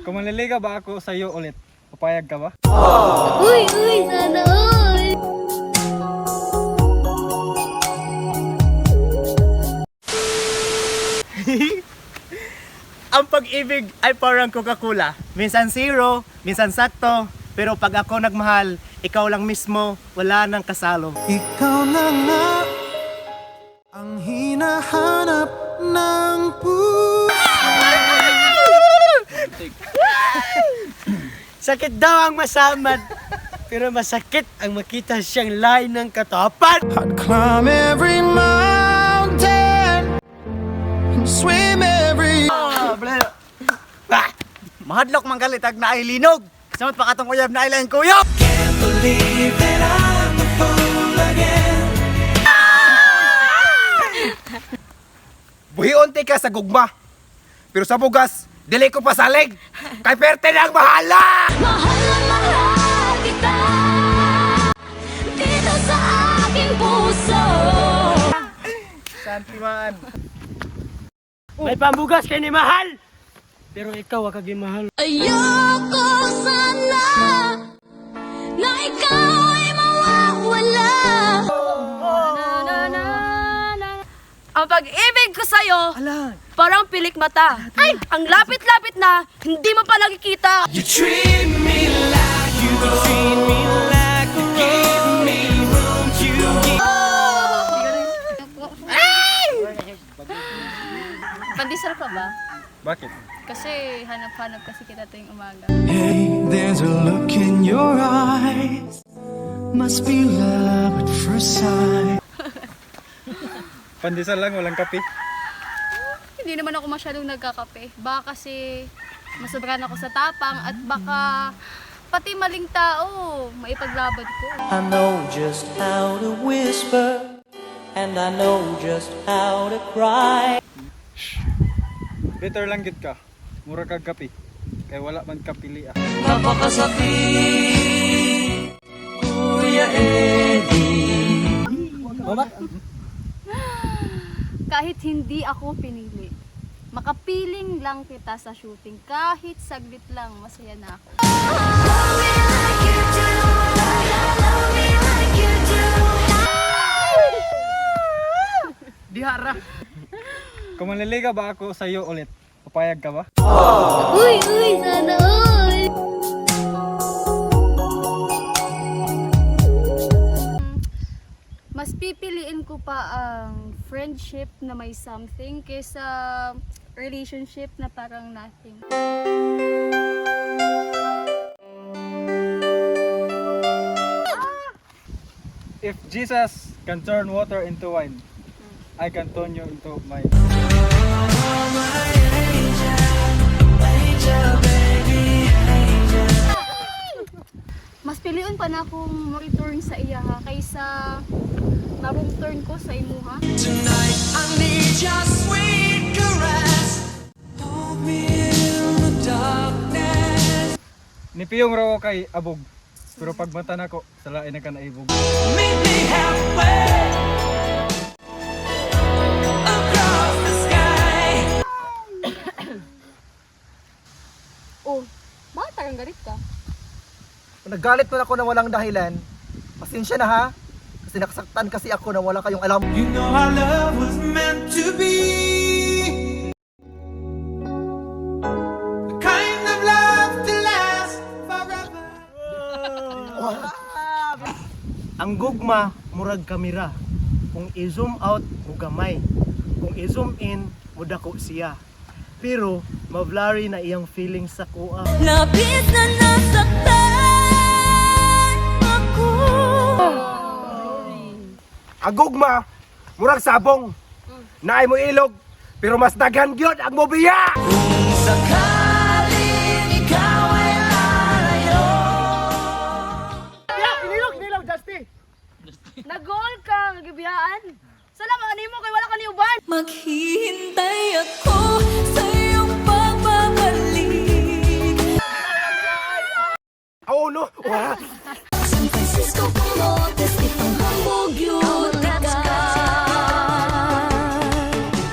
Kung manliligaw ba ako sa iyo ulit, papayag ka ba? Uy, sana all! Ang pag-ibig ay parang Coca-Cola. Minsan zero, minsan sakto. Pero pag ako nagmahal, ikaw lang mismo, wala nang kasalo. Ikaw na nga ang hinahanap ng Sakit daw ang masamad, pero masakit ang makita siyang lahi ng katapan. I'd climb every mountain and swim every... Mahadlok man galit ag naay linog. Samot pa katong uyab na ilang kuyog. Can't believe that I'm a fool again. Buhiunti ka sa gugma. Pero sa bugas, dili ko pasalig. Kay perte na ang bahala! Mahal na mahal kita dito sa aking puso. Santiman. May pambugas kay ni mahal. Pero ikaw ang kagimahal. Ayoko sana na ikaw ay mawawala. Ang pag-ibig ko sa'yo, Ala. parang pilik mata. Ay, ang lapit-lapit na, hindi mo pa nakikita. You treat me like you treat me like you give me room to give. Pandesal ka ba? Bakit? Kasi hanap-hanap kasi kita tuwing umaga. Hey, there's a look in your eyes. Must be love at first sight. Pandesal lang, walang kape. Hindi naman ako masyadong nagkakape. Baka kasi masobrahan ako sa tapang at baka pati maling tao maipaglabad ko. I know just how to whisper, and I know just how to cry. Better lang gid ka. Mura kag kape. Kay wala man kapili ah. Napakasakit, Kuya Eddie. Kahit hindi ako pinili, makapiling lang kita sa shooting. Kahit saglit lang, masaya na ako. Dihara. Kung manliligaw ba ako sa iyo ulit, papayag ka ba? Uy, sana all! Mas pipiliin ko pa ang friendship na may something kaysa relationship na parang nothing. If Jesus can turn water into wine, I can turn you into mine. Mas piliin pa na akong ma-return sa iya ha, kaysa narong turn ko sa imuha. Tonight I need your sweet caress. Hold me in the darkness. Nipiyong raw ako kay abog. Pero pag mata na ko, salain na ka na ibog. Meet me halfway across the sky. Oh, bakit parang galit ka? Naggalit man ako na walang dahilan. Pasensya na ha. Kasi nakasaktan kasi ako na wala kayong alam. You know our love was meant to be. The kind of love to last forever. Ang gugma, murag kamera. Kung i-zoom out, mo gamay. Kung i-zoom in, mo dako siya. Pero, ma-blurry na iyang feelings sa kuha. Labis na nasaktan ako. Ang gugma, murag sabong. Naay mo ilog, pero mas daghan gyud ang mobiya. Kung sakaling ikaw ay lalayo. Nilog, Dusty! Nag-goal ka, nagibiyaan. Salamat, ano mo kay wala ka niuban? Maghihintay